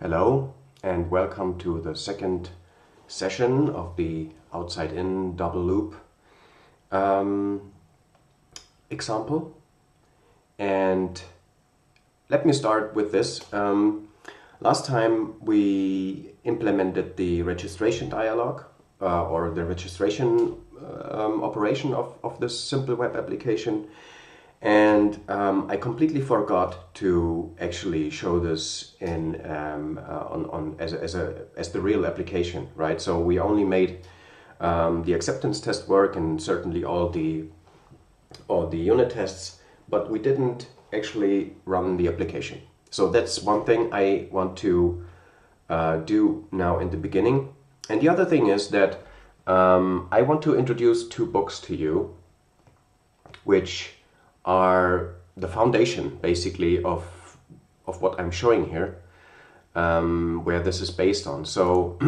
Hello and welcome to the second session of the outside-in double loop example. And let me start with this. Last time we implemented the registration dialog or the registration operation of this simple web application. And I completely forgot to actually show this in as the real application, right? So we only made the acceptance test work and certainly all the unit tests, but we didn't actually run the application. So that's one thing I want to do now in the beginning. And the other thing is that I want to introduce two books to you, which are the foundation basically of what I'm showing here, where this is based on. So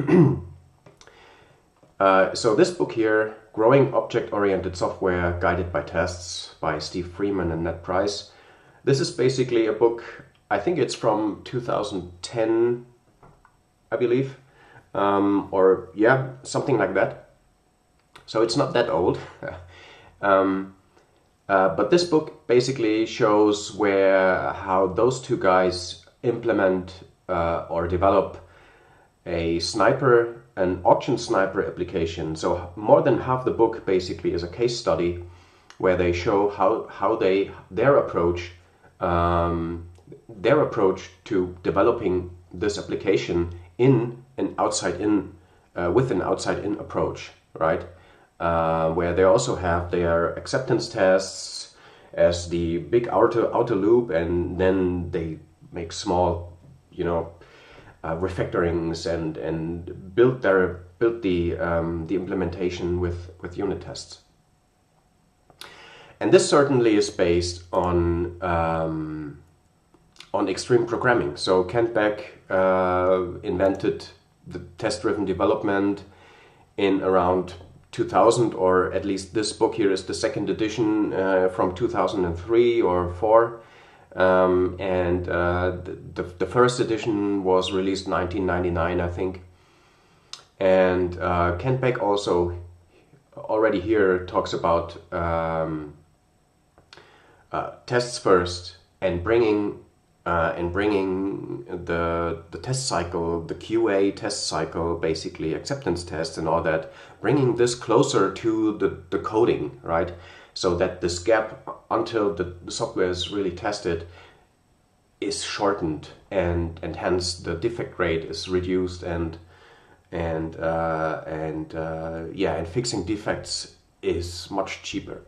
so this book here, Growing Object-Oriented Software Guided by Tests by Steve Freeman and Ned Price. This is basically a book, I think it's from 2010, I believe, or yeah, something like that. So it's not that old. But this book basically shows how those two guys implement or develop an auction sniper application. So more than half the book basically is a case study where they show how their approach to developing this application in an outside-in with an outside-in approach, right? Where they also have their acceptance tests as the big outer loop, and then they make small, refactorings and build the implementation with unit tests. And this certainly is based on extreme programming. So Kent Beck invented the test-driven development in around 2000, or at least this book here is the second edition from 2003 or 4, and the first edition was released 1999, I think. And Kent Beck also already here talks about tests first and bringing the test cycle, the QA test cycle, basically acceptance tests and all that, bringing this closer to the coding, right? So that this gap until the software is really tested is shortened, and hence the defect rate is reduced, and fixing defects is much cheaper.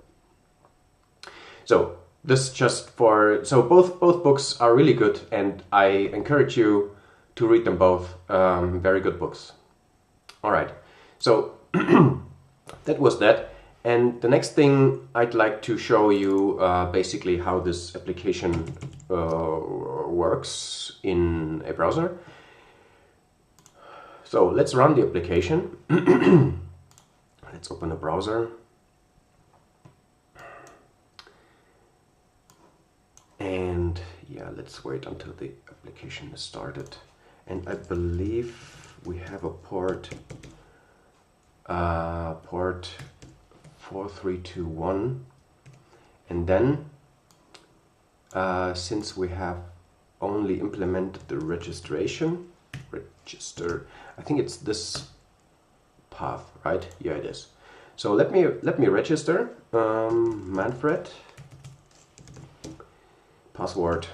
So this both books are really good, and I encourage you to read them both. Very good books. All right, so that was that. And the next thing I'd like to show you basically how this application works in a browser. So let's run the application. Let's open a browser. And yeah, let's wait until the application is started. And I believe we have a port 4321. And then since we have only implemented the register, I think it's this path, right? Yeah, it is. So let me register Manfred. Password,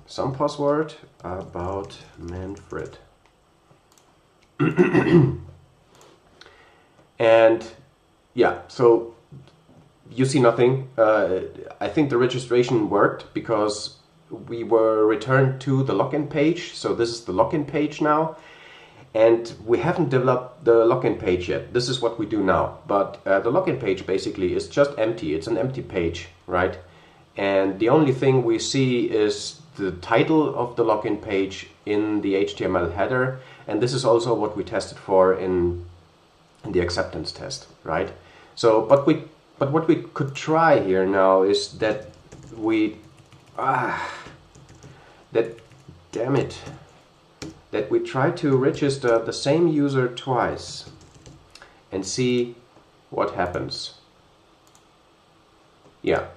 some password about Manfred. And yeah, so you see nothing. I think the registration worked because we were returned to the login page. So this is the login page now. And we haven't developed the login page yet. This is what we do now. But the login page basically is just empty. It's an empty page, right? And the only thing we see is the title of the login page in the HTML header, and this is also what we tested for in the acceptance test, right? So, but what we could try here now is that that we try to register the same user twice and see what happens. Yeah,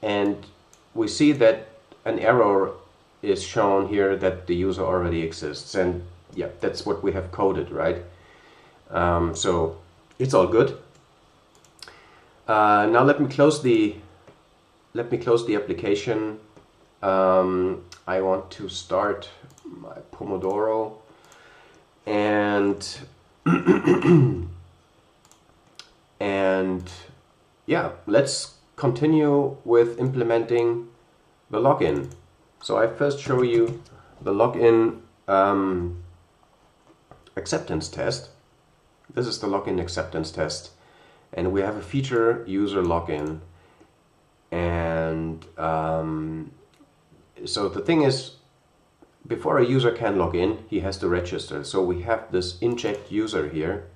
and we see that an error is shown here that the user already exists, and yeah, that's what we have coded, right? So it's all good. Now let me close the application. I want to start my Pomodoro, and and yeah, let's continue with implementing the login. So I first show you the login acceptance test. This is the login acceptance test, and we have a feature user login. And so the thing is, before a user can log in, he has to register. So we have this inject user here,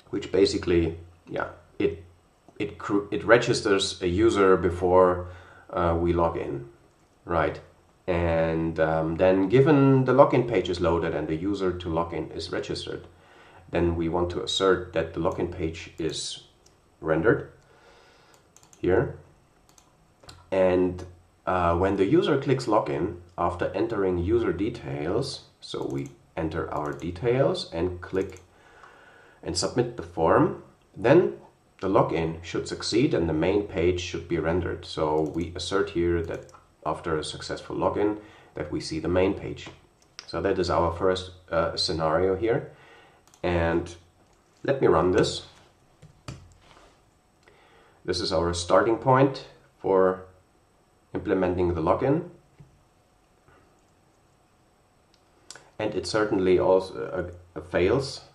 which basically, yeah, it registers a user before we log in, right? And then given the login page is loaded and the user to login is registered, then we want to assert that the login page is rendered here. And when the user clicks login after entering user details, so we enter our details and click and submit the form, then the login should succeed and the main page should be rendered. So we assert here that after a successful login that we see the main page. So that is our first scenario here. And let me run this. This is our starting point for implementing the login. And it certainly also fails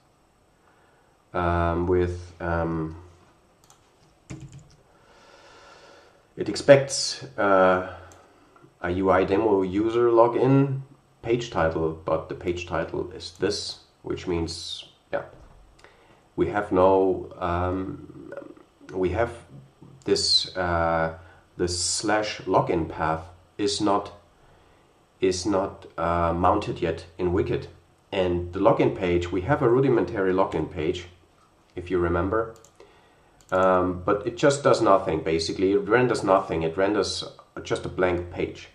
it expects a UI demo user login page title, but the page title is this, which means, yeah, we have no, we have this this /login path is not mounted yet in Wicket. And the login page, we have a rudimentary login page, if you remember, but it just does nothing. Basically, it renders nothing. It renders just a blank page.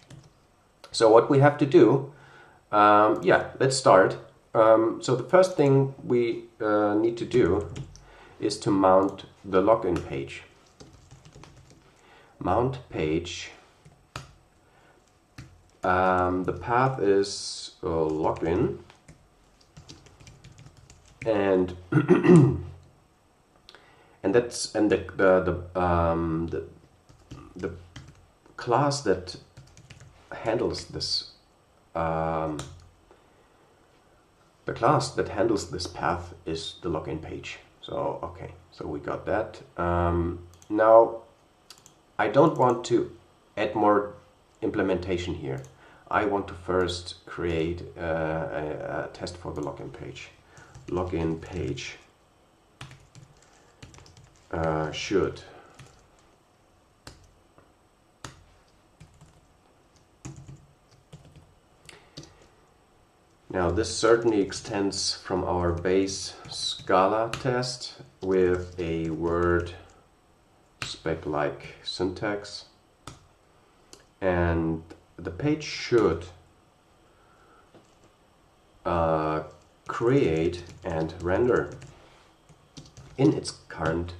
So what we have to do, yeah, let's start. So the first thing we need to do is to mount the login page. Mount page. The path is login, and the class that handles this the class that handles this path is the login page. So okay, so we got that. Now I don't want to add more implementation here. I want to first create a test for the login page. Login page should now this certainly extends from our base Scala test with a word spec-like syntax, and the page should create and render in its current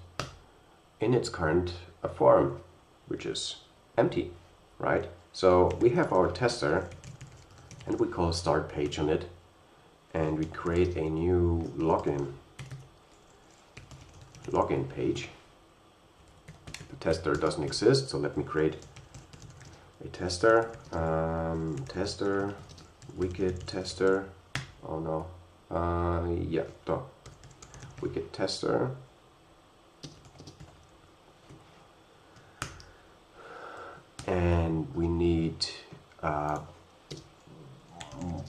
form, which is empty, right? So we have our tester and we call start page on it, and we create a new login page. The tester doesn't exist, so let me create a tester. Tester wicket tester. Oh no. Yeah, wicket tester. And we need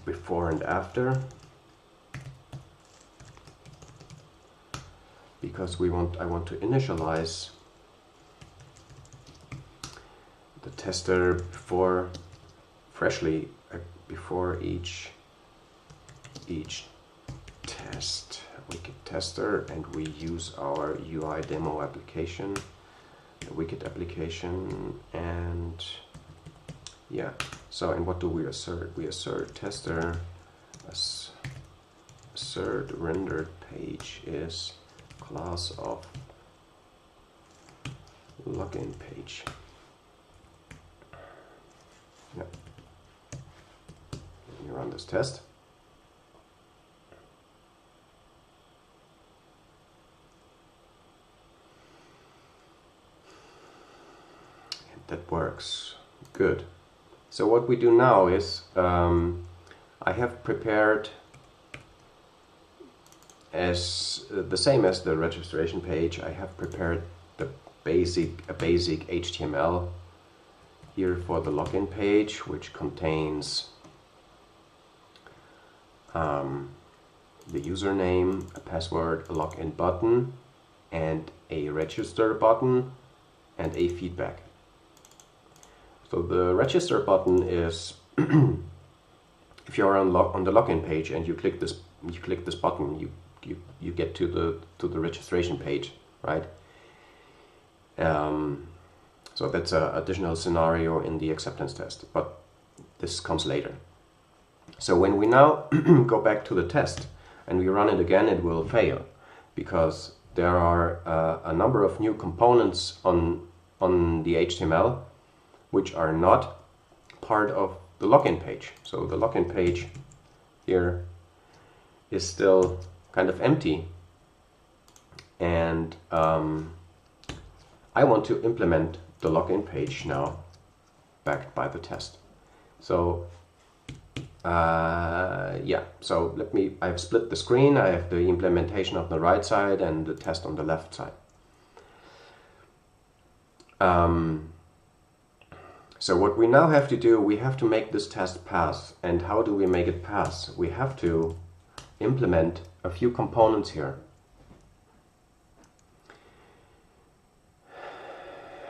before and after, because I want to initialize the tester before each each test Wicket tester, and we use our UI demo application, the Wicket application, and yeah. So, and what do we assert? We assert tester assert rendered page is class of login page. Yeah. Let me run this test. And that works. Good. So what we do now is I have prepared as the same as the registration page. I have prepared the basic HTML here for the login page, which contains the username, a password, a login button, and a register button, and a feedback. So the register button is if you're on the login page and you click this button, you get to the registration page, right? So that's an additional scenario in the acceptance test, but this comes later. So when we now go back to the test and we run it again, it will fail because there are a number of new components on the HTML which are not part of the login page. So the login page here is still kind of empty, and I want to implement the login page now backed by the test. So yeah, so I've split the screen. I have the implementation on the right side and the test on the left side. So what we now have to do, we have to make this test pass. And how do we make it pass? We have to implement a few components here.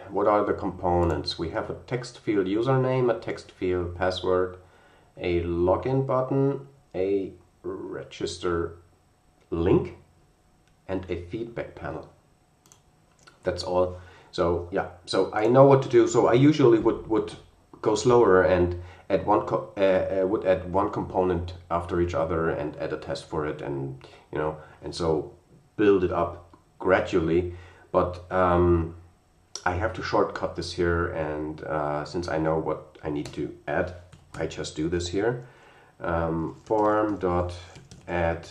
What are the components? We have a text field username, a text field password, a login button, a register link, and a feedback panel. That's all. So yeah, so I know what to do. So I usually would go slower and add would add one component after each other and add a test for it, and and so build it up gradually. But I have to shortcut this here, and since I know what I need to add, I just do this here. Form.add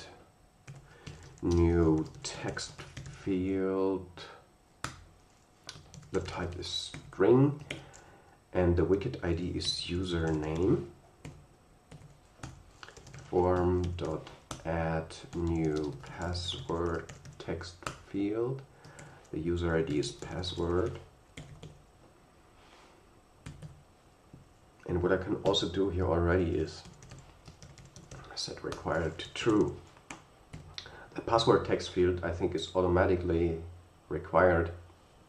new text field. The type is string, and the Wicket ID is username. Form.add new password text field. The user ID is password. And what I can also do here already is set required to true. The password text field, I think, is automatically required,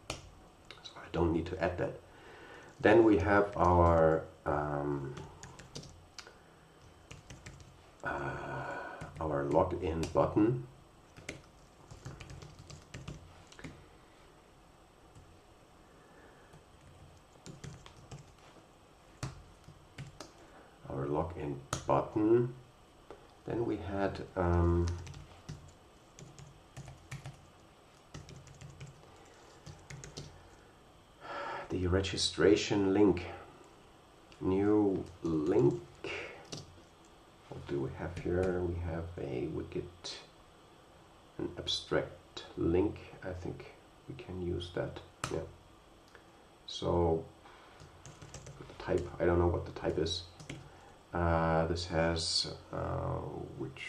so I don't need to add that. Then we have our login button. Our login button. Then we had the registration link. New link. What do we have here? We have a Wicket, an abstract link. I think we can use that. Yeah. So the type, I don't know what the type is. This has which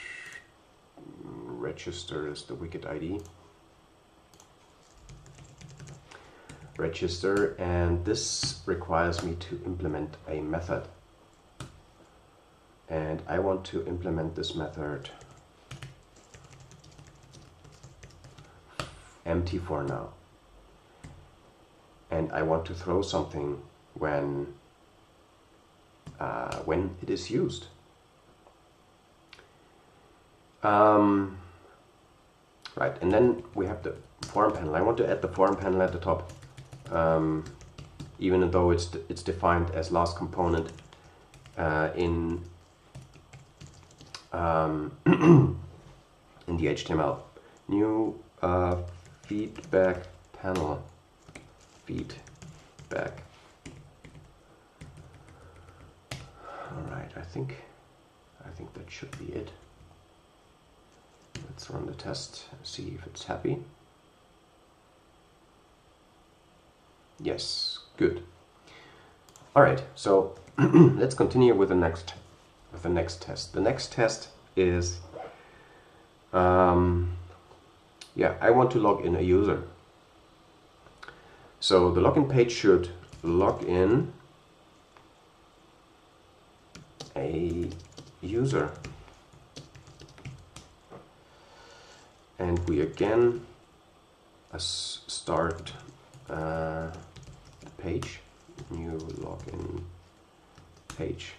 registers the Wicket ID. Register, and this requires me to implement a method. And I want to implement this method empty for now. And I want to throw something when it is used. Right, and then we have the form panel. I want to add the form panel at the top, even though it's defined as last component in in the HTML. New feedback panel. Feedback. All right, I think that should be it. Let's run the test, see if it's happy. Yes, good. All right, so let's continue with the next test. The next test is, yeah, I want to log in a user. So the login page should log in a user. And we again start the page, new login page.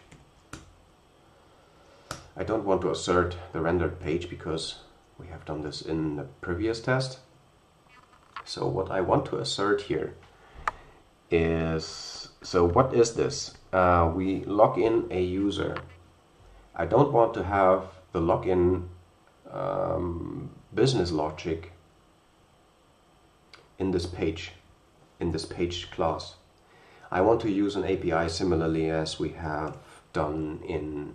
I don't want to assert the rendered page because we have done this in the previous test. So what I want to assert here is, so what is this? We log in a user. I don't want to have the login business logic in this page class. I want to use an API similarly as we have done in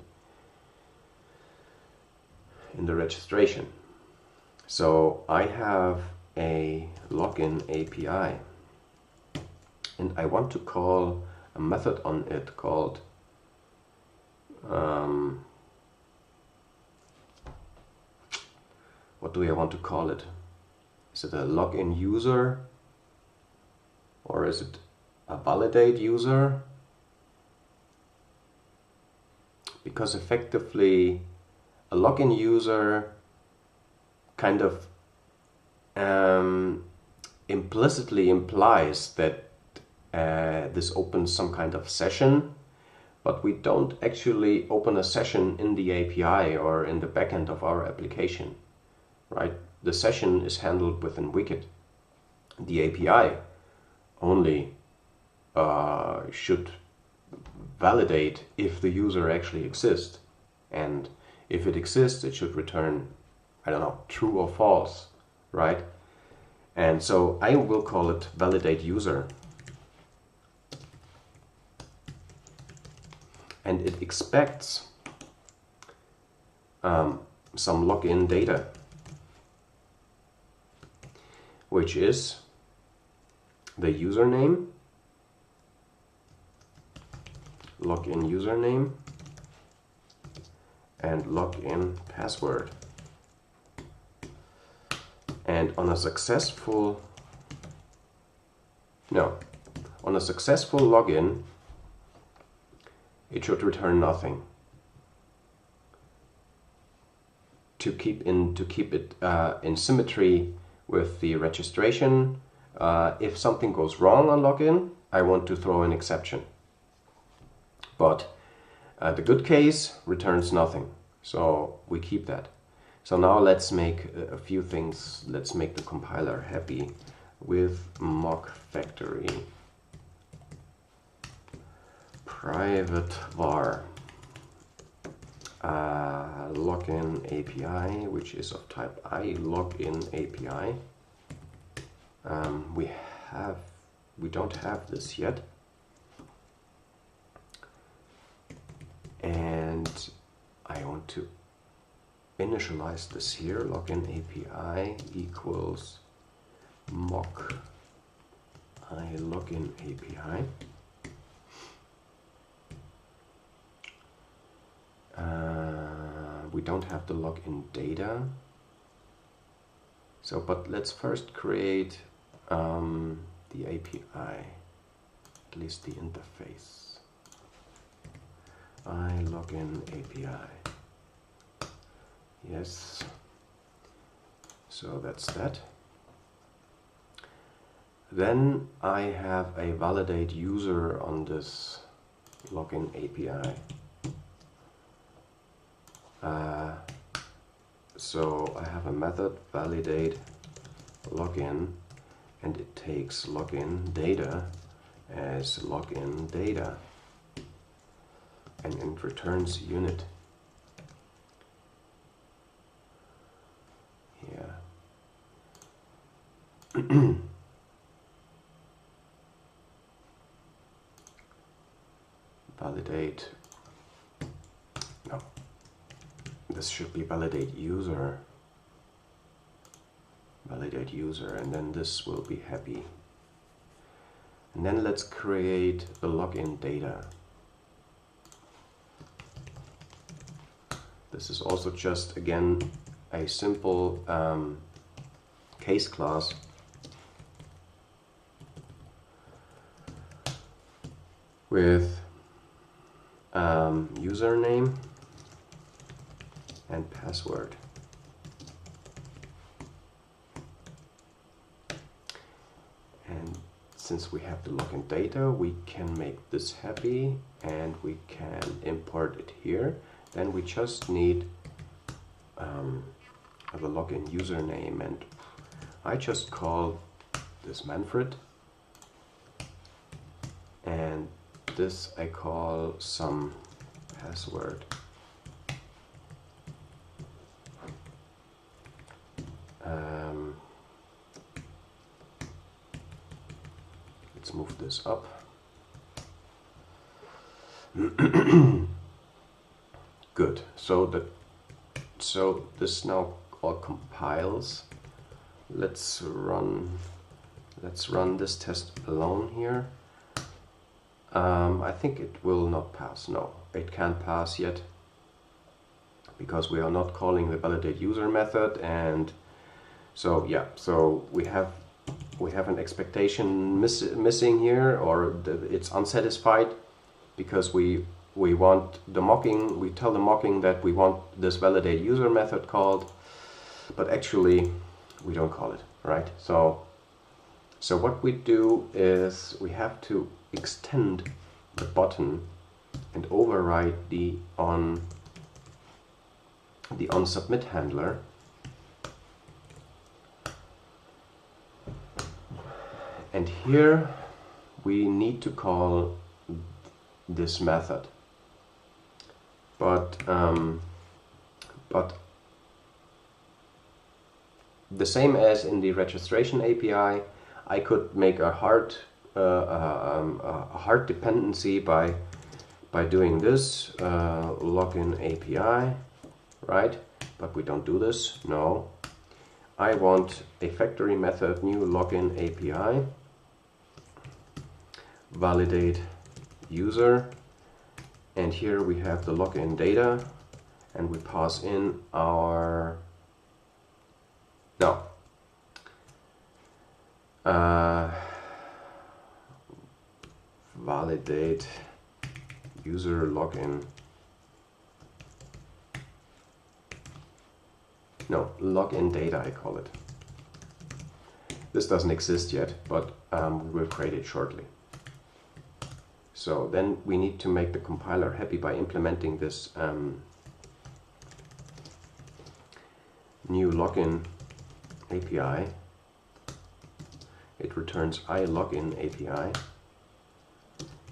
the registration. So I have a login API and I want to call a method on it called what do I want to call it? Is it a login user or is it a validate user? Because effectively a login user kind of implicitly implies that this opens some kind of session, but we don't actually open a session in the API or in the backend of our application, right? The session is handled within Wicket. The API only should validate if the user actually exists, and if it exists, it should return, I don't know, true or false, right? And so I will call it validate user. And it expects some login data, which is the username, login username, and login password. And on a successful login, it should return nothing. To keep it in symmetry with the registration, if something goes wrong on login, I want to throw an exception. But the good case returns nothing, so we keep that. So now let's make a few things. Let's make the compiler happy with mock factory private var login API, which is of type iLogin API. We don't have this yet, and I want to initialize this here. Login API equals mock iLogin API. We don't have the login data, so but let's first create the API, at least the interface. iLogin API. Yes, so that's that. Then I have a validate user on this login API. So I have a method validate login, and it takes login data as login data, and it returns unit. Here. Validate. No. This should be validate user. Validate user, and then this will be happy. And then let's create the login data. This is also just, again, a simple case class. With username and password. And since we have the login data, we can make this happy and we can import it here. Then we just need the login username, and I just call this Manfred, and this I call some password. Let's move this up. Good. So this now all compiles. Let's run this test alone here. I think it will not pass. No, it can't pass yet because we are not calling the validate user method, and so yeah, so we have an expectation missing here, or it's unsatisfied because we want the mocking. We tell the mocking that we want this validate user method called, but actually we don't call it, right? So what we do is we have to extend the button and override the on submit handler, and here we need to call this method, but the same as in the registration API, I could make a hard dependency by doing this login API, right? But we don't do this. No, I want a factory method new login API validate user, and here we have the login data, and we pass in our validate user login. No, login data I call it. This doesn't exist yet, but we will create it shortly. So then we need to make the compiler happy by implementing this new login API. It returns iLogin API,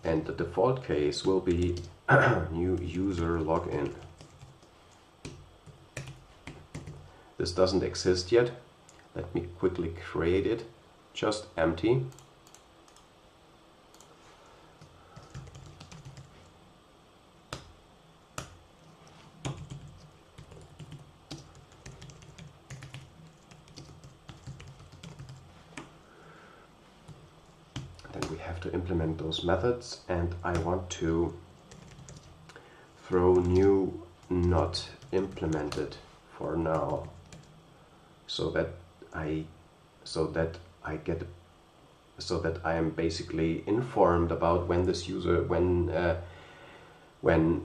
and the default case will be new user login. This doesn't exist yet. Let me quickly create it. Just empty. Then we have to implement those methods, and I want to throw new not implemented for now, so that I am basically informed about when this user when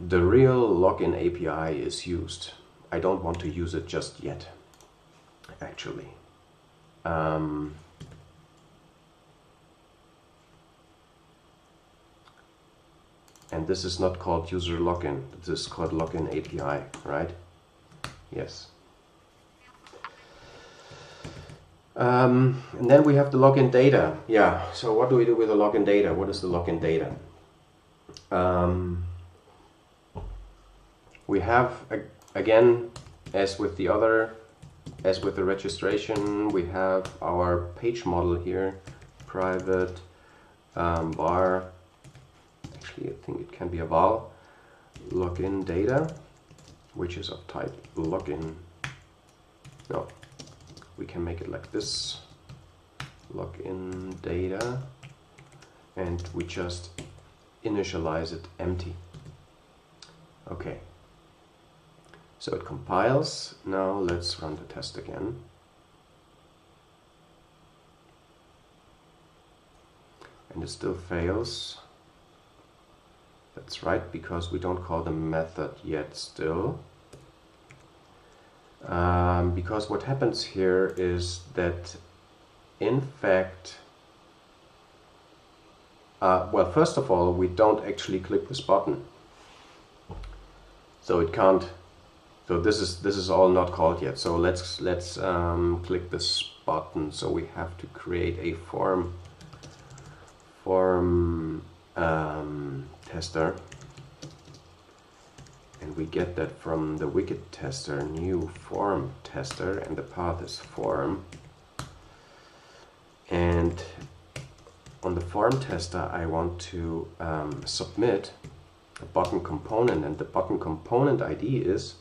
the real login API is used. I don't want to use it just yet, actually. And this is not called user login. This is called login API, right? Yes. And then we have the login data. Yeah, so what do we do with the login data? What is the login data? We have, again, as with the registration, we have our page model here, private var, actually I think it can be a val, login data, which is of type login. No, we can make it like this, login data, and we just initialize it empty. Okay, so it compiles. Now let's run the test again. And it still fails. That's right, because we don't call the method yet still. Because what happens here is that, in fact, well, first of all, we don't actually click this button, so it can't. So this is all not called yet. So let's click this button. So we have to create a form tester. And we get that from the Wicket tester, new form tester, and the path is form. And on the form tester, I want to submit a button component, and the button component ID is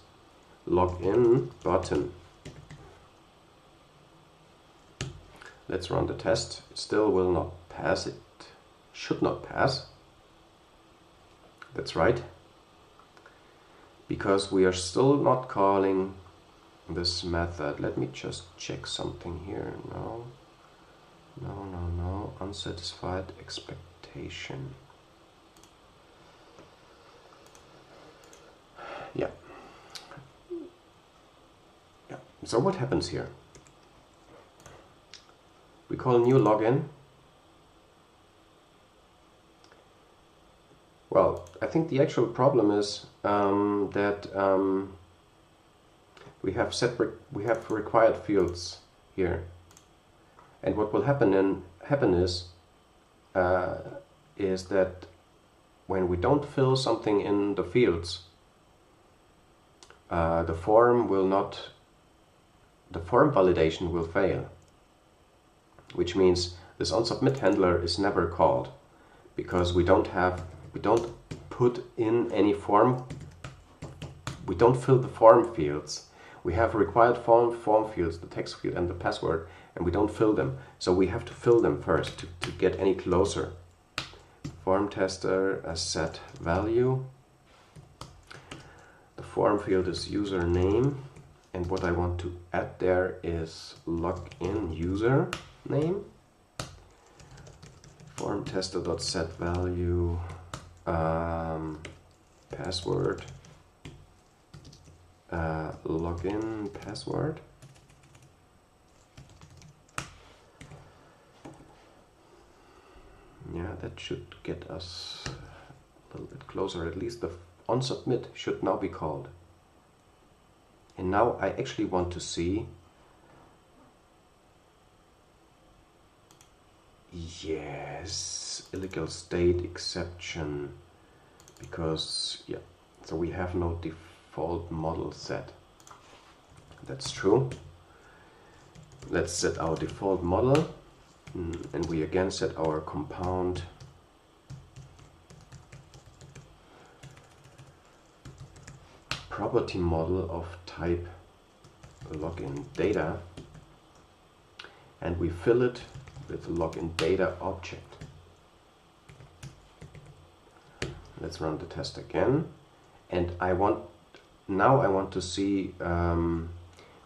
login button. Let's run the test. It still will not pass. It should not pass. That's right. Because we are still not calling this method. Let me just check something here. No, unsatisfied expectation. Yeah. So what happens here? We call new login. Well, I think the actual problem is that we have required fields here, and what will happen is that when we don't fill something in the fields, the form validation will fail, which means this onSubmit handler is never called because we don't put in any form. We don't fill the form fields. We have required form fields, the text field and the password, and we don't fill them. So we have to fill them first to get any closer. Form tester as set value. The form field is username, and what I want to add there is login username. Form tester.set value. Password, login password. Yeah, that should get us a little bit closer. At least the onSubmit should now be called. And now I actually want to see, yes, illegal state exception, because yeah, so we have no default model set. That's true. Let's set our default model, and we again set our compound property model of type login data, and we fill it with the login data object. Let's run the test again, and I want to see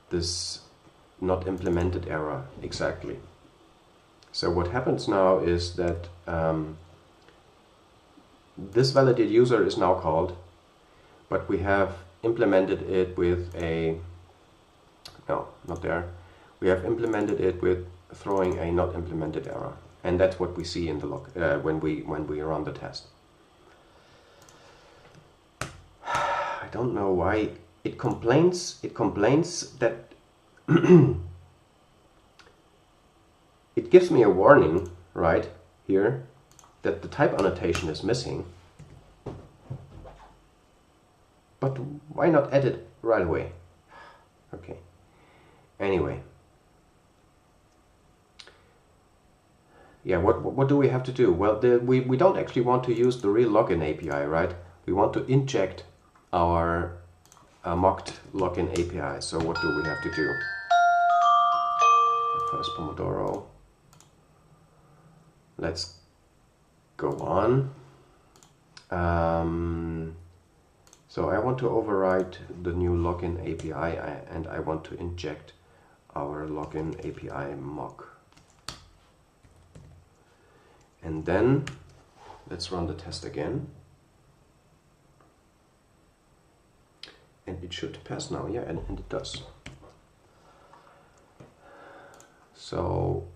this not implemented error exactly. So what happens now is that this validated user is now called, but we have implemented it with a, no, not there. We have implemented it with throwing a not implemented error, and that's what we see in the log when we run the test. I don't know why it complains. It complains that gives me a warning right here that the type annotation is missing. But why not add it right away? Okay. Anyway. Yeah, what do we have to do? Well, we don't actually want to use the real login API, right? We want to inject our mocked login API. So what do we have to do? First Pomodoro. Let's go on. So I want to override the new login API and I want to inject our login API mock. And then let's run the test again. And it should pass now, yeah, and it does. So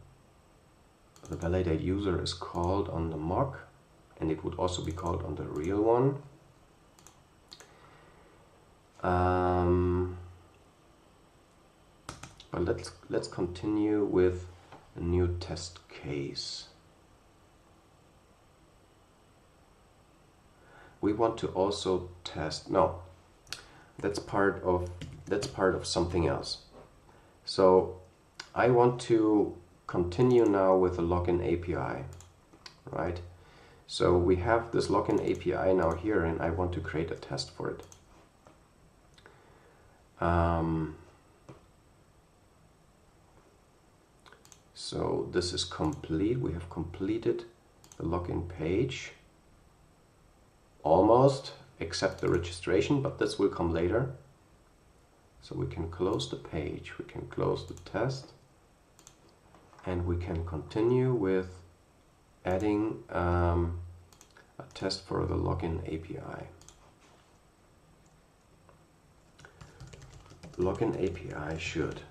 the validate user is called on the mock, and it would also be called on the real one. But let's continue with a new test case. We want to also test, no, that's part of something else. So I want to continue now with the login API, right? So we have this login API now here, and I want to create a test for it. So this is complete. We have completed the login page. Almost, except the registration, but this will come later. So we can close the page, we can close the test, and we can continue with adding a test for the login API. Login API should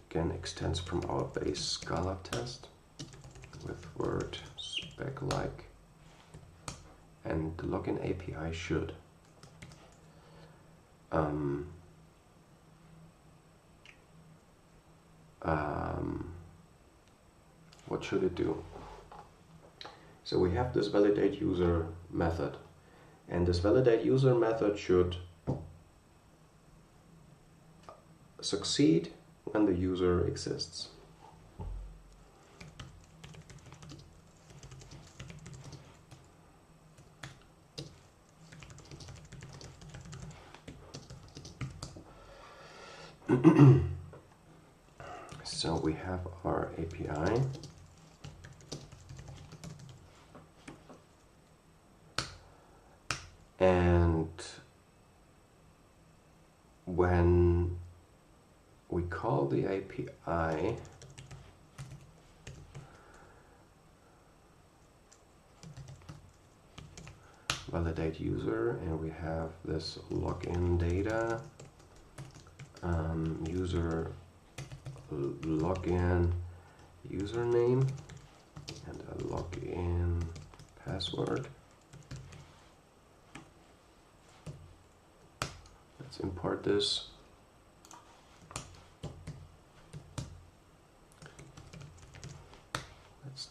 again extends from our base Scala test with word spec like, and the login API should what should it do? So we have this validate user method, and this validate user method should succeed when the user exists. So we have our API. And when we call the API, validate user, and we have this login data, user login username, and a login password. Let's import this. Let's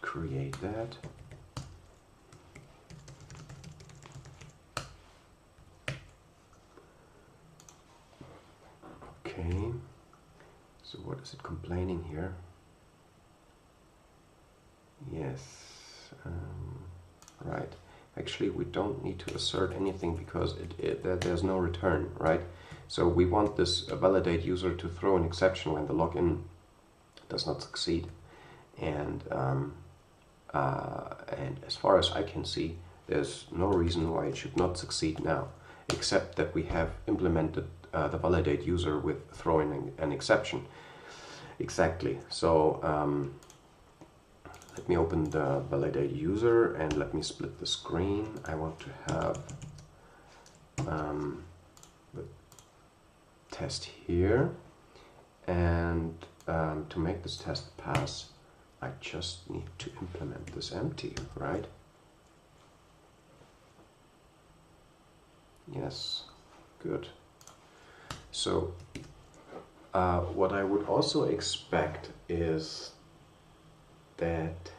create that. Okay, so what is it complaining here? Yes, right. Actually, we don't need to assert anything because there's no return, right? So we want this validate user to throw an exception when the login does not succeed. And as far as I can see, there's no reason why it should not succeed now, except that we have implemented the validate user with throwing an exception. Exactly. So let me open the validate user and let me split the screen. I want to have the test here, and to make this test pass, I just need to implement this empty, right? Yes, good. So what I would also expect is that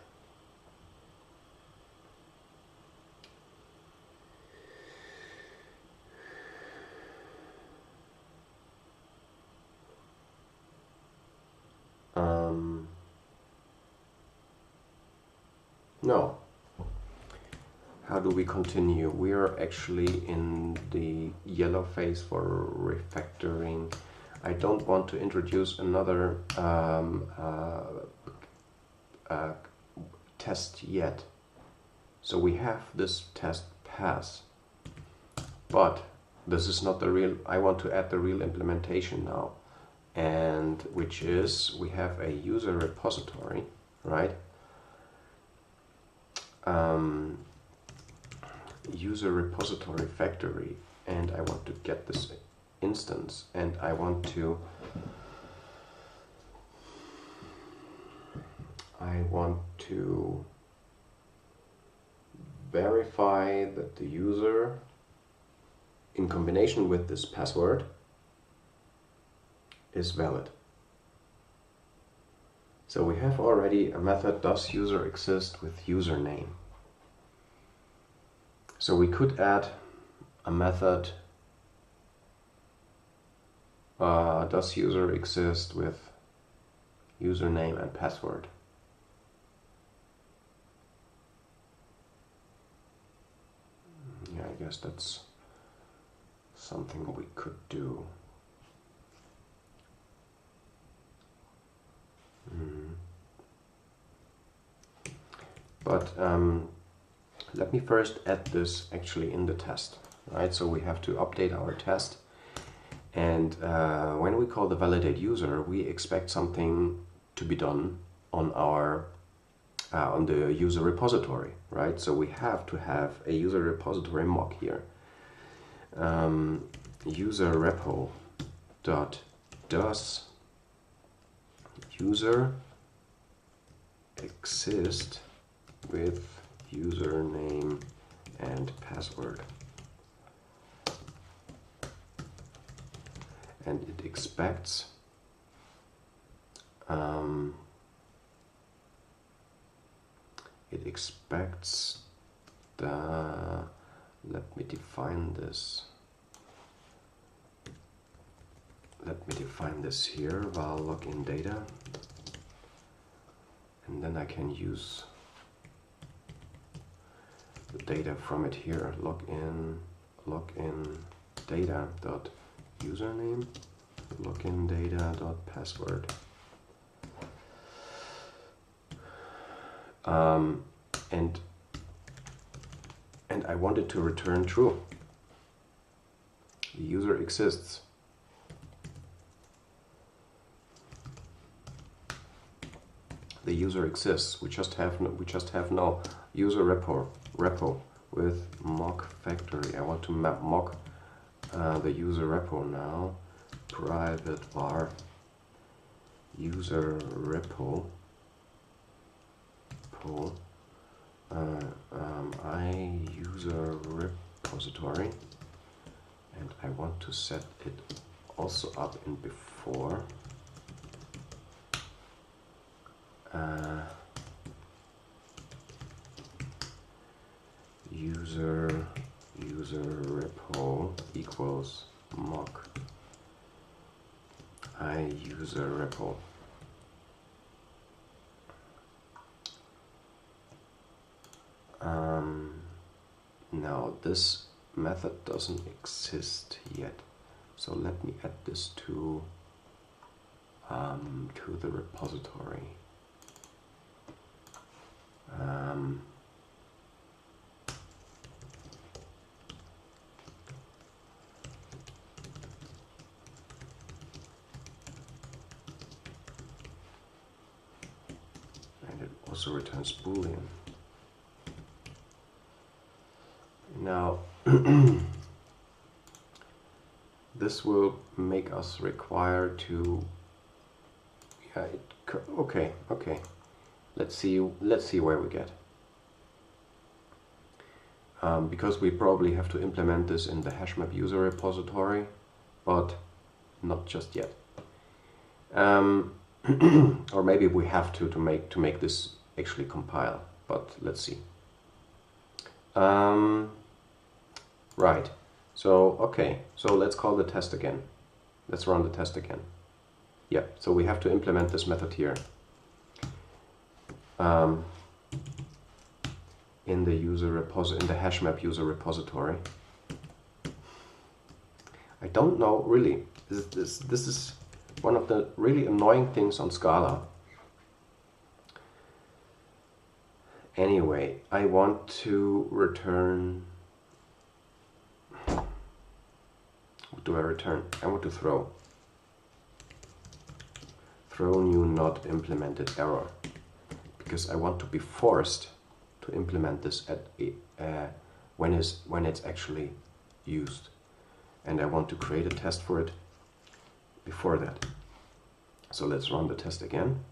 no. How do we continue? We are actually in the yellow phase for refactoring. I don't want to introduce another test yet. So we have this test pass, but this is not the real. I want to add the real implementation now, and which is we have a user repository, right? User repository factory, and I want to get this instance, and I want to verify that the user, in combination with this password, is valid. So we have already a method does user exist with username. So we could add a method does user exist with username and password. Yeah, I guess that's something we could do. But let me first add this actually in the test, right? So we have to update our test, and when we call the validate user, we expect something to be done on our on the user repository, right? So we have to have a user repository mock here. User repo dot does user exist with username and password, and it expects the, let me define this here, val login data, and then I can use the data from it here. Login data dot username, login data dot password. And I want it to return true. The user exists. The user exists. We just have no user repo with mock factory. I want to mock the user repo now. Private var user repo I user repository, and I want to set it also up in before. User repo equals mock I user repo. Now this method doesn't exist yet, so let me add this to the repository. And it also returns Boolean. Now, this will make us require to, okay. Let's see where we get. because we probably have to implement this in the hashmap user repository, but not just yet. Or maybe we have to make this actually compile, but let's see. Right. So okay. So let's call the test again. Let's run the test again. Yeah. So we have to implement this method here. In the hashmap user repository. I don't know really. This is one of the really annoying things on Scala. Anyway, I want to return. What do I return? I want to throw new not implemented error, because I want to be forced to implement this at when it's actually used, and I want to create a test for it before that. So let's run the test again.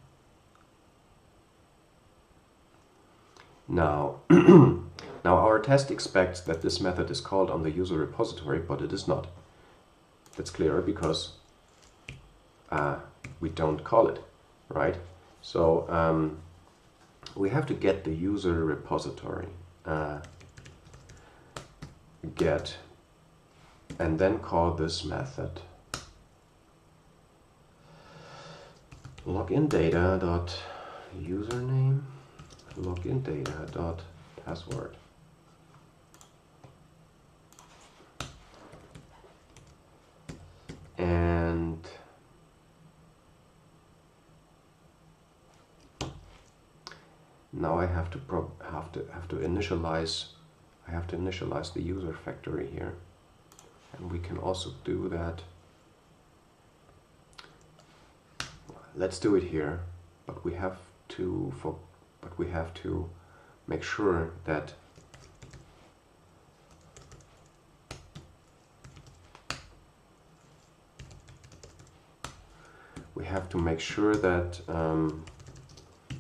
Now, now our test expects that this method is called on the user repository, but it is not. That's clear because we don't call it, right? So we have to get the user repository, get, and then call this method login data dot username login data dot password. And now I have to initialize. I have to initialize the user factory here, and we can also do that. Let's do it here, but we have to make sure that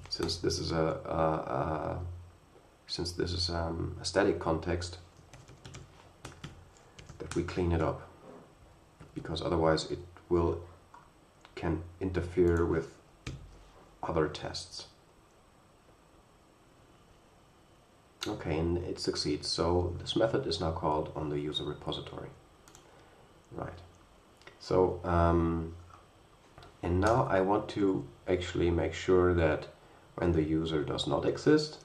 since this is a static context, that we clean it up, because otherwise it can interfere with other tests. Okay, and it succeeds. So this method is now called on the user repository. Right. So and now I want to actually make sure that when the user does not exist,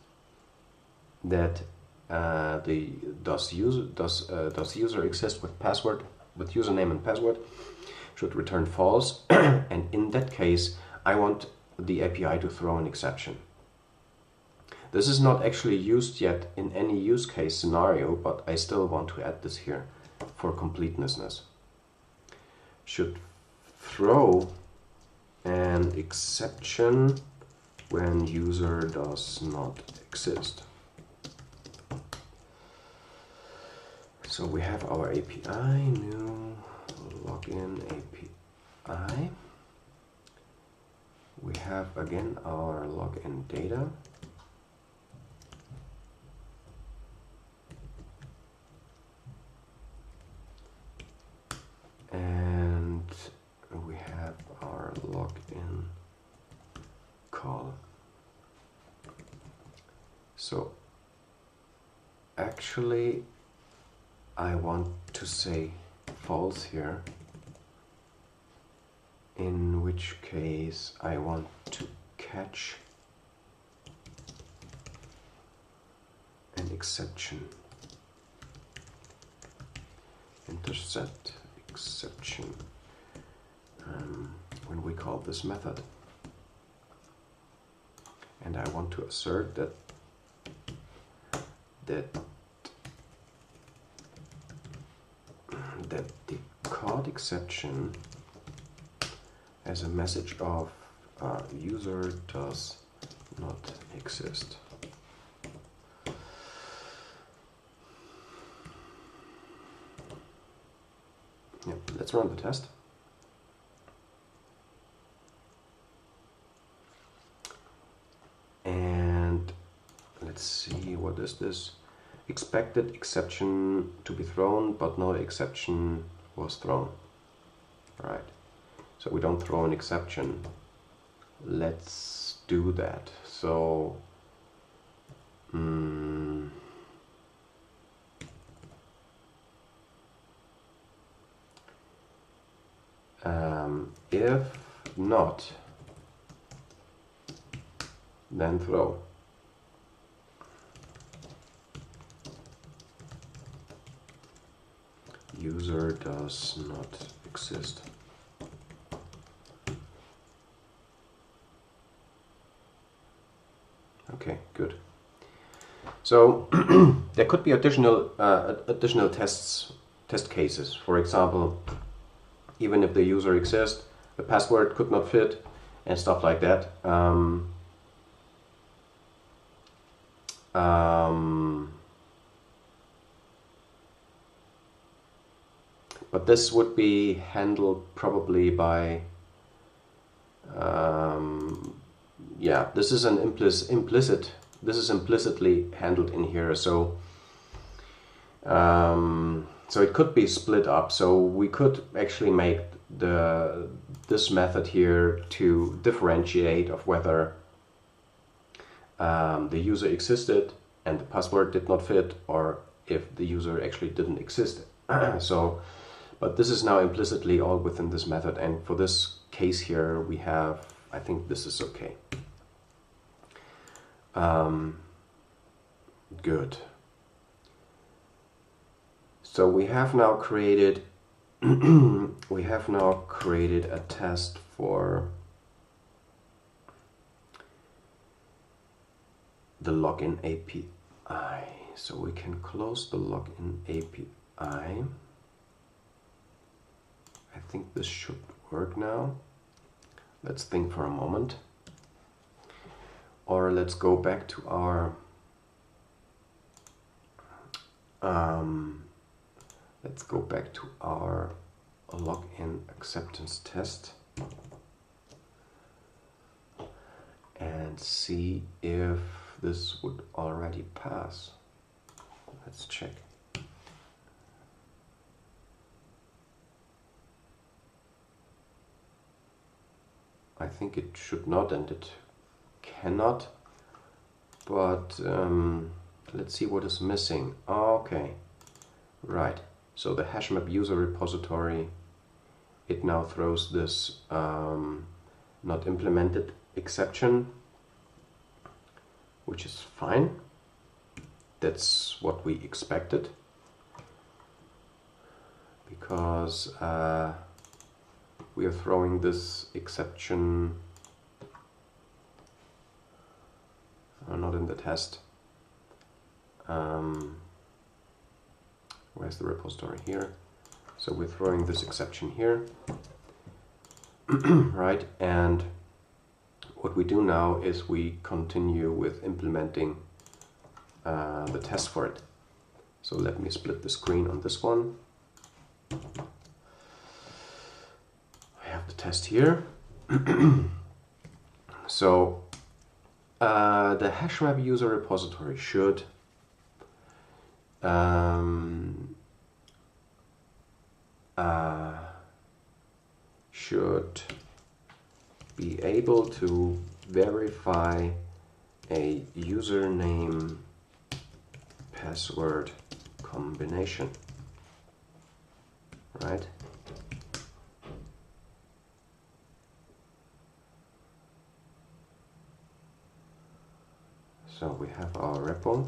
that the does user exist with username and password should return false, and in that case I want the API to throw an exception. This is not actually used yet in any use case scenario, but I still want to add this here for completeness. Should throw an exception when user does not exist. So we have our API, new login API. We have again our login data. And we have our login call. So actually I want to say false here, in which case I want to catch an exception, intercept exception, when we call this method. And I want to assert that the caught exception as a message of user does not exist. Yep, let's run the test. And let's see, what is this? expected exception to be thrown, but no exception was thrown. Right. So we don't throw an exception. Let's do that. So if not, then throw. User does not exist. Okay, good. So there could be additional test cases. For example, even if the user exists, the password could not fit, and stuff like that. But this would be handled probably by, yeah, this is an implicit. This is implicitly handled in here. So, so it could be split up. So we could actually make this method here to differentiate of whether the user existed and the password did not fit, or if the user actually didn't exist. So, but this is now implicitly all within this method, and for this case here we have, I think this is okay. Good. So we have now created a test for the login API. So we can close the login API. I think this should work now. Let's think for a moment. Or let's go back to our login acceptance test and see if this would already pass. Let's check. I think it should not, and it cannot, but let's see what is missing. Okay, right. So the hashmap user repository, it now throws this not implemented exception, which is fine. That's what we expected, because we are throwing this exception not in the test. Where's the repository? Here. So we're throwing this exception here. Right, and what we do now is we continue with implementing the test for it. So let me split the screen on this one. I have the test here. So the hashmap user repository should be able to verify a username password combination, right? So we have our repo,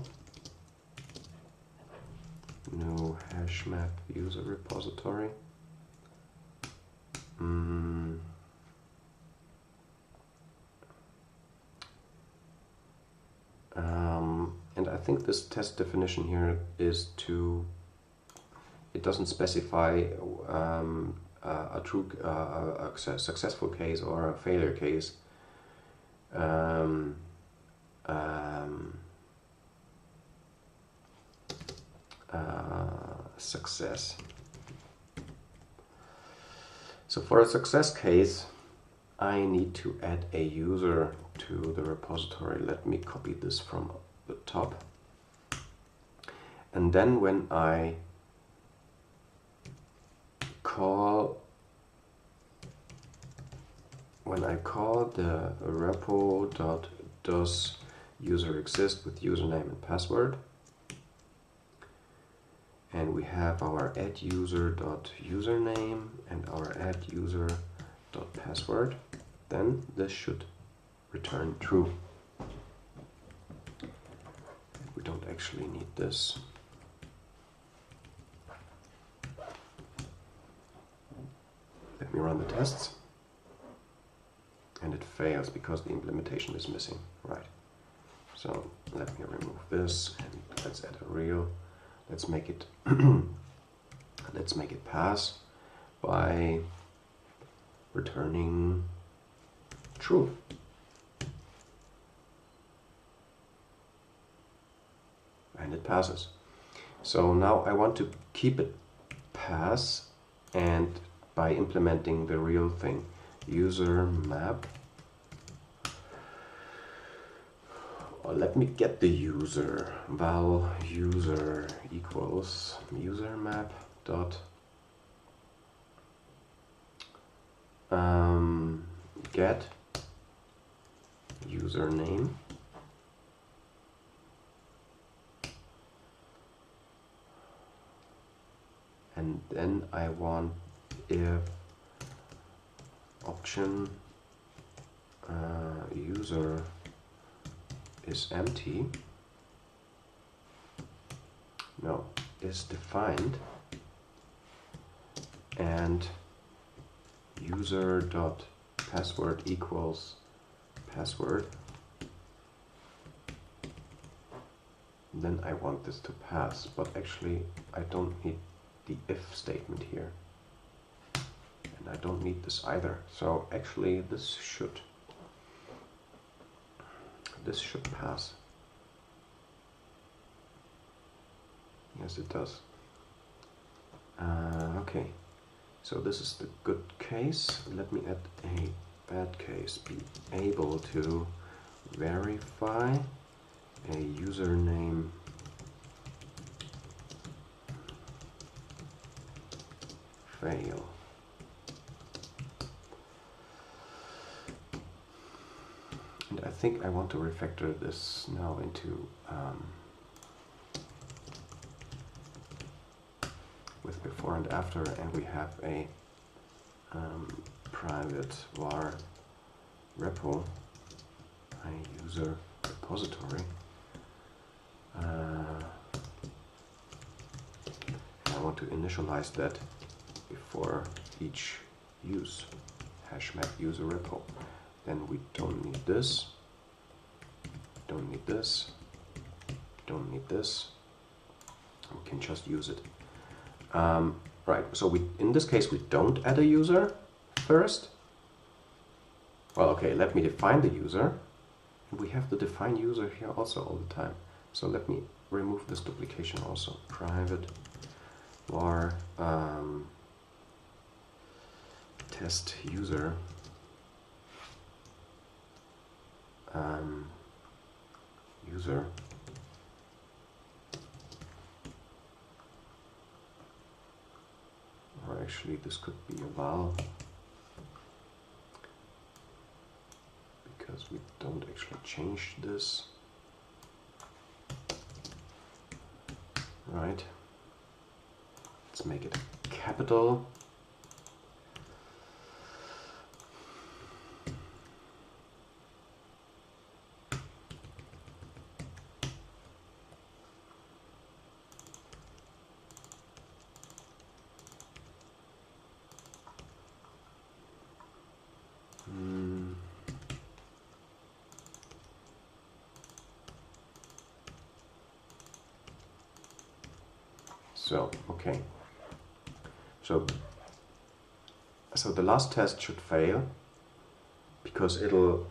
new hashmap user repository. And I think this test definition here is to, it doesn't specify a true a successful case or a failure case. Success. So for a success case, I need to add a user to the repository. Let me copy this from the top. And then when I call the repo.does user exist with username and password, and we have our adduser.username and our adduser.password, then this should return true. We don't actually need this. Let me run the tests. And it fails because the implementation is missing. Right. So let me remove this and let's add a real. Let's make it let's make it pass by returning true. And it passes. So now I want to keep it pass, and by implementing the real thing, user map. Or let me get the user, val user equals user map dot get username and then I want if option user is empty, no, is defined, and user dot password equals password, then I want this to pass, but actually I don't need the if statement here, and I don't need this either, so actually this should pass. Yes, it does. Okay, so this is the good case. Let me add a bad case. Be able to verify a username fail. And I think I want to refactor this now into with before and after, and we have a private var repo, a user repository. And I want to initialize that before each use, hash map user repo. Then we don't need this, don't need this, don't need this. We can just use it. Right, so in this case we don't add a user first. Well, okay, let me define the user. We have the define user here also all the time. So let me remove this duplication also. Private var test user user or actually this could be a val because we don't actually change this, right? Let's make it capital. So, okay. So the last test should fail because it'll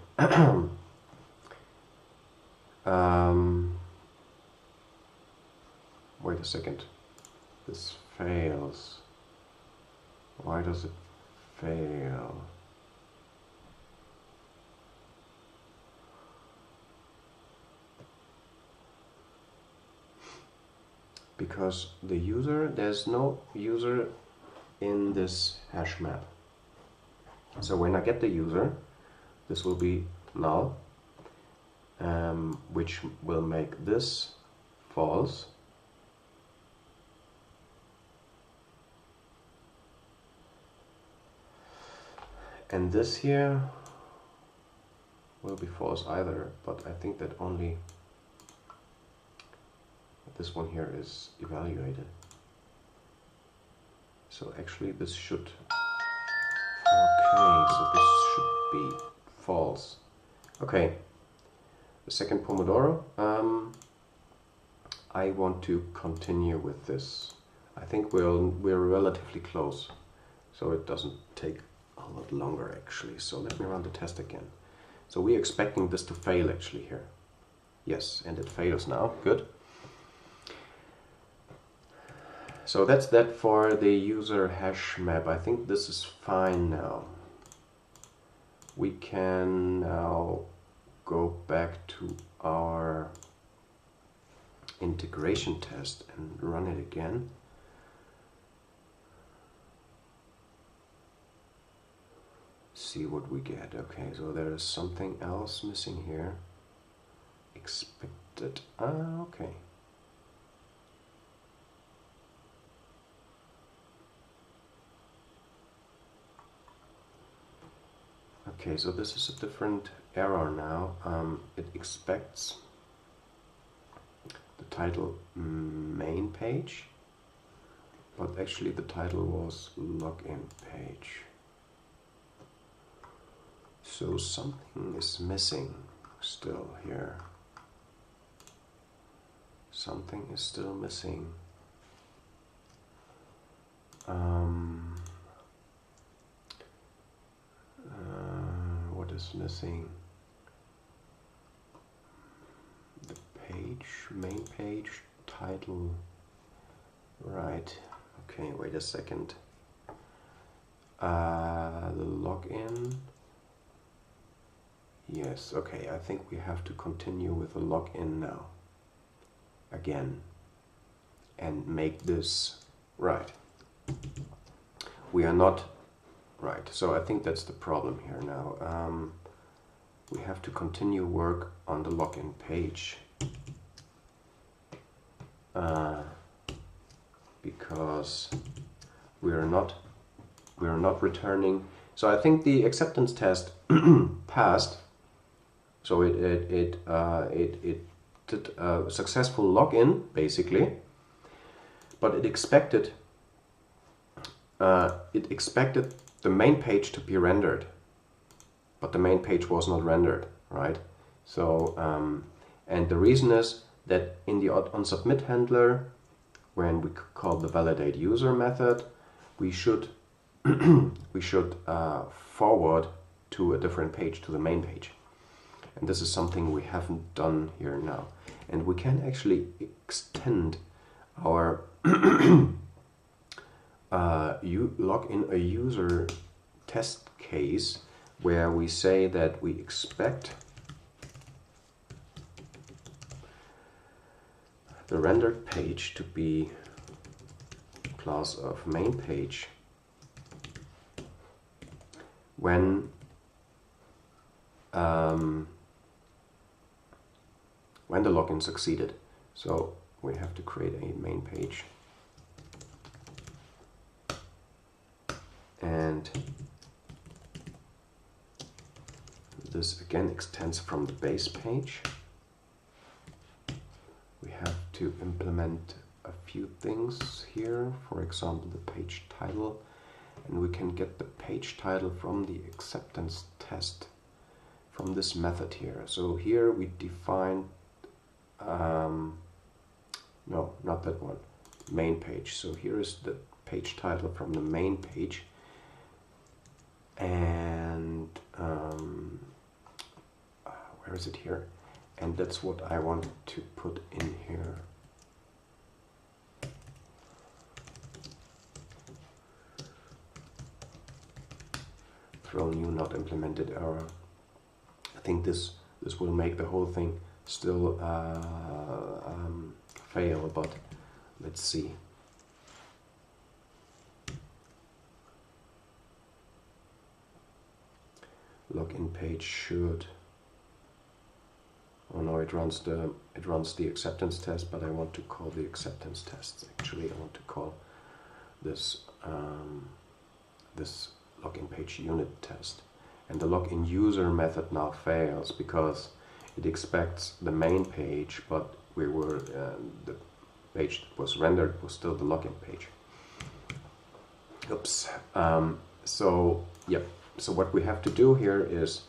wait a second. This fails. Why does it fail? because the user, there's no user in this hash map. So when I get the user, this will be null, which will make this false. And this here will be false either, but I think that only this one here is evaluated. So actually this should, okay, so this should be false. Okay, the second Pomodoro, I want to continue with this. I think we're relatively close, so it doesn't take a lot longer actually. So let me run the test again. So we're expecting this to fail actually here. Yes, and it fails now, good. So that's that for the user hash map. I think this is fine now. We can now go back to our integration test and run it again. See what we get. Okay, so there is something else missing here. Expected. Okay. Okay, so this is a different error now. It expects the title main page, but actually the title was login page. So something is missing still here. Something is still missing. What is missing? The page, main page, title. Right. Okay, wait a second. The login. Yes, okay, I think we have to continue with the login now. Again. And make this right. We are not right, so I think that's the problem here now. We have to continue work on the login page. Because we are not returning. So I think the acceptance test passed. So it did a successful login basically, but it expected the main page to be rendered, but the main page was not rendered, right? So and the reason is that in the onSubmit handler, when we call the validate user method, we should forward to a different page, to the main page. And this is something we haven't done here now. And we can actually extend our log in a user test case where we say that we expect the rendered page to be class of main page when the login succeeded. So we have to create a main page, and this again extends from the base page. We have to implement a few things here, for example the page title, and we can get the page title from the acceptance test from this method here. So here we define no, not that one, main page. So here is the page title from the main page, and where is it here? And that's what I want to put in here. Throw new not implemented error. I think this will make the whole thing still fail, but Let's see. Login page should. Oh no, it runs the acceptance test, but I want to call the acceptance test. Actually, I want to call this this login page unit test. And the login user method now fails because it expects the main page, but the page that was rendered was still the login page. Oops. So what we have to do here is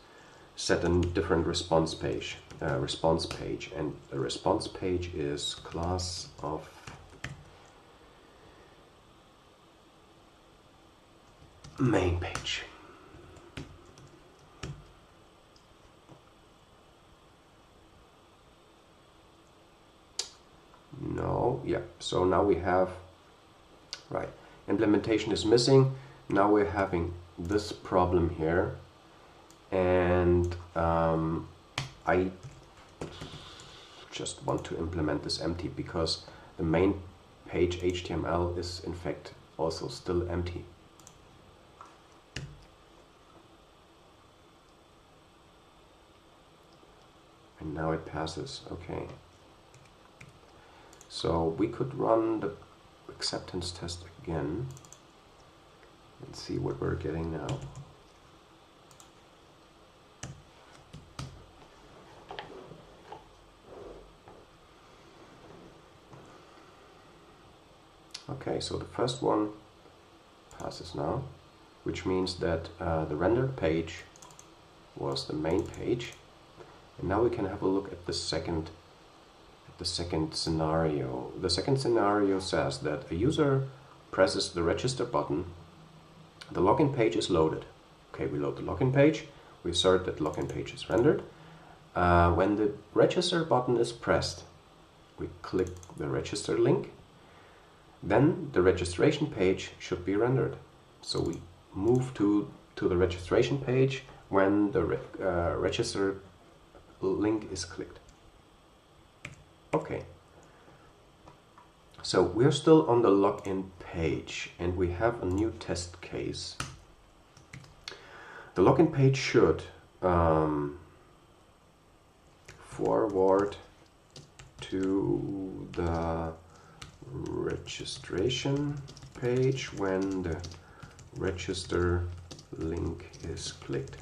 set a different response page, and the response page is class of main page. No, yeah. So now we have, right, implementation is missing. Now we're having this problem here, and I just want to implement this empty because the main page HTML is in fact also still empty. And now it passes, okay. So we could run the acceptance test again and see what we're getting now. Okay, so the first one passes now, which means that the rendered page was the main page. And now we can have a look at the second scenario. The second scenario says that a user presses the register button, the login page is loaded. Okay, we load the login page, we assert that login page is rendered. When the register button is pressed, we click the register link, then the registration page should be rendered. So we move to the registration page when the register link is clicked. Okay, so we're still on the login page and we have a new test case. The login page should forward to the registration page when the register link is clicked.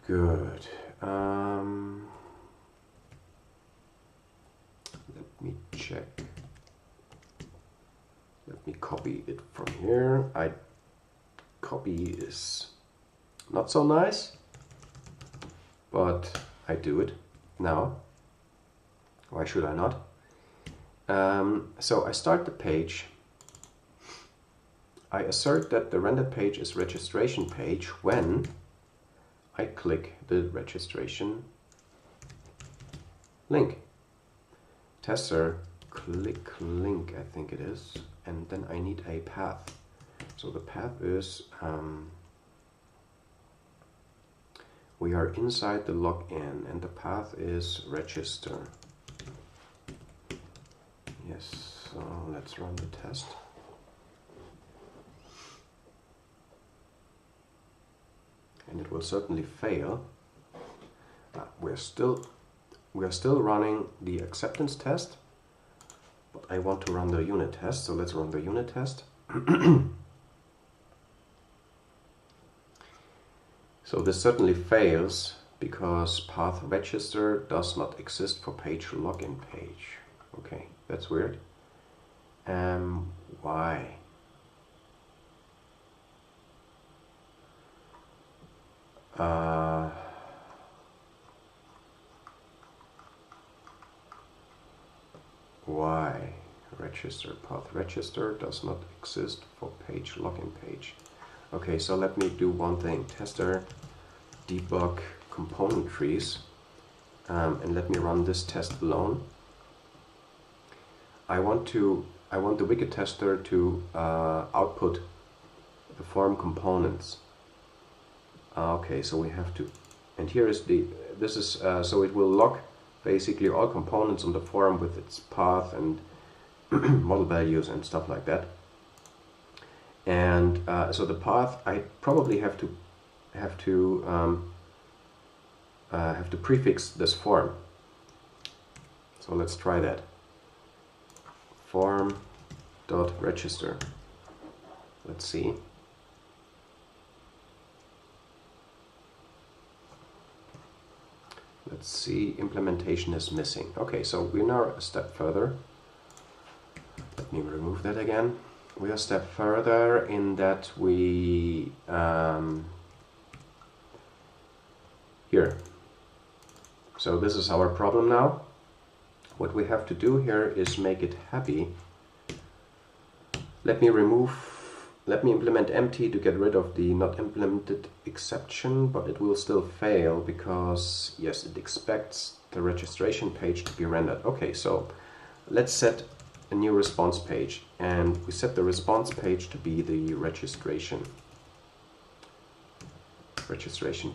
Good. Let me check. Let me copy it from here. Copy is not so nice, but I do it now. Why should I not? So I start the page. I assert that the rendered page is registration page when I click the registration link. Tester click link, I think it is, and then I need a path. So the path is we are inside the login and the path is register. Yes, so let's run the test. And it will certainly fail. We're still running the acceptance test, but I want to run the unit test, so let's run the unit test. So this certainly fails because path register does not exist for page login page. Okay, that's weird. Why? Why register path register does not exist for page login page? Okay, so let me do one thing. Tester debug component trees, and let me run this test alone. I want the Wicket tester to output the form components. Okay, so we have to And here is so it will lock basically all components on the form with its path and model values and stuff like that. And so the path, I probably have to prefix this form. So let's try that. Form.register. Let's see. Let's see, implementation is missing. Okay, so we're now a step further. Let me remove that again. We are a step further in that we here. So this is our problem now. What we have to do here is make it happy. Let me implement empty to get rid of the not implemented exception, but it will still fail because, yes, it expects the registration page to be rendered. Okay, so let's set a new response page, and we set the response page to be the registration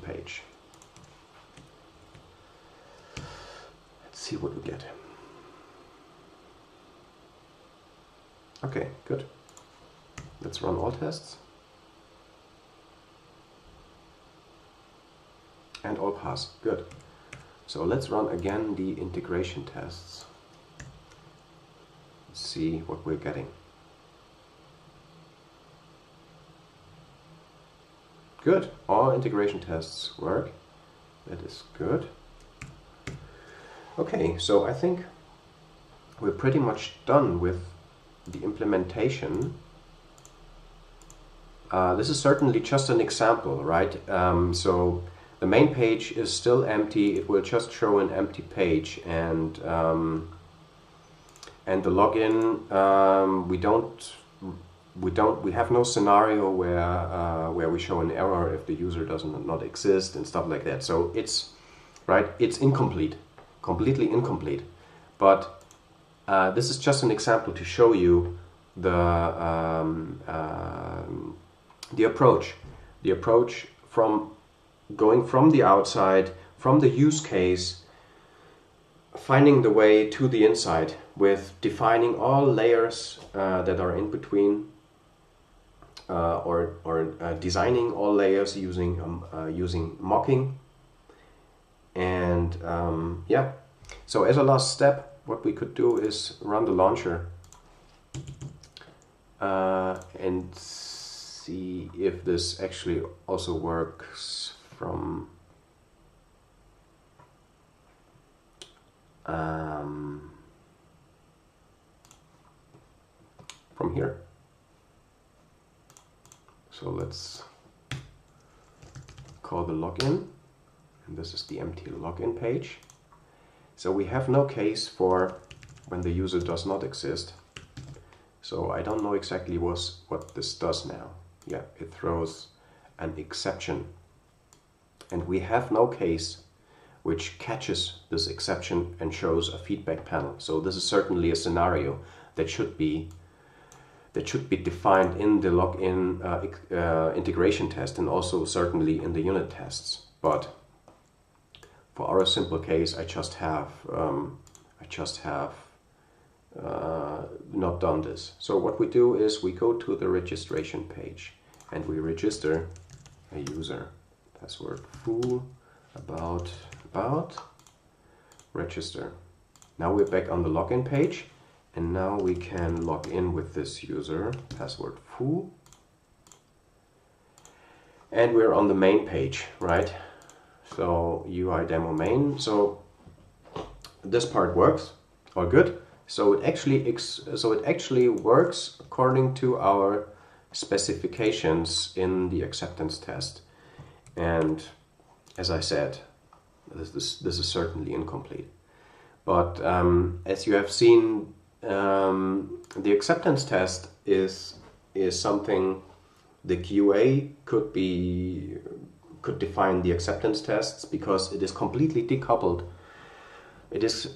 page. Let's see what we get. Okay, good. Let's run all tests. And all pass. Good. So let's run again the integration tests. Let's see what we're getting. Good. All integration tests work. That is good. Okay, so I think we're pretty much done with the implementation. This is certainly just an example, right? So the main page is still empty. It will just show an empty page, and the login we have no scenario where we show an error if the user does not exist and stuff like that. So it's incomplete, completely incomplete. But this is just an example to show you the approach from going from the outside, from the use case, finding the way to the inside with defining all layers that are in between, or designing all layers using mocking. And yeah, so as a last step, what we could do is run the launcher and see if this actually also works from here. So let's call the login, and this is the empty login page. So we have no case for when the user does not exist. So I don't know exactly what this does now. Yeah, it throws an exception. And we have no case which catches this exception and shows a feedback panel. So this is certainly a scenario that should be defined in the login integration test, and also certainly in the unit tests. But for our simple case, I just have not done this. So what we do is we go to the registration page and we register a user. Password foo about register. Now we're back on the login page, and now we can log in with this user, password foo. And we're on the main page, right? So UI demo main. So this part works, all good. So it actually works according to our specifications in the acceptance test. And as I said, this is certainly incomplete. But as you have seen, the acceptance test is something the QA could define the acceptance tests, because it is completely decoupled. It is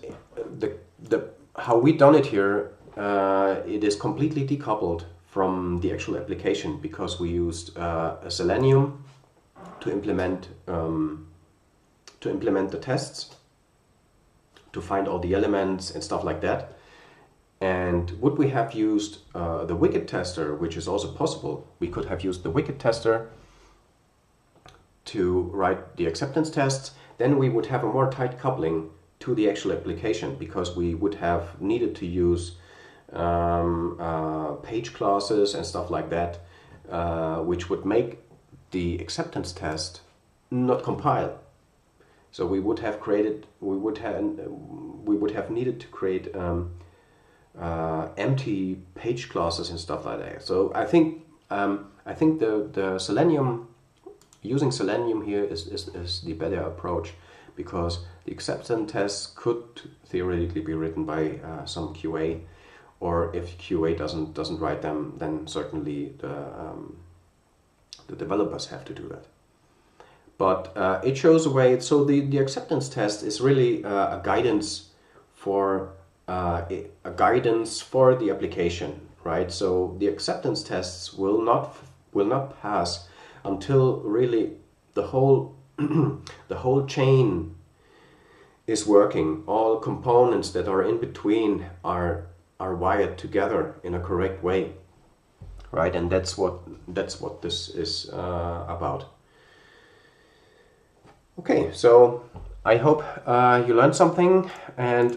how we done it here. It is completely decoupled from the actual application, because we used a Selenium to implement to implement the tests, to find all the elements and stuff like that. And would we have used the Wicket tester, which is also possible, we could have used the Wicket tester to write the acceptance tests, then we would have a more tight coupling to the actual application, because we would have needed to use page classes and stuff like that, which would make the acceptance test not compile. So we would have needed to create empty page classes and stuff like that. So I think the Selenium, using Selenium here is the better approach, because the acceptance tests could theoretically be written by some QA, or if QA doesn't write them, then certainly the developers have to do that. But it shows a way. So the acceptance test is really a guidance for the application, right? So the acceptance tests will not pass until really the whole the whole chain is working. All components that are in between are wired together in a correct way, right? And that's what this is about. Okay, so I hope you learned something, and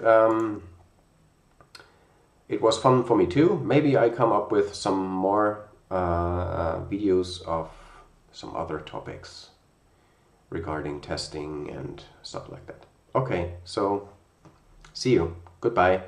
it was fun for me too. Maybe I come up with some more videos of some other topics regarding testing and stuff like that. Okay, so see you. Goodbye.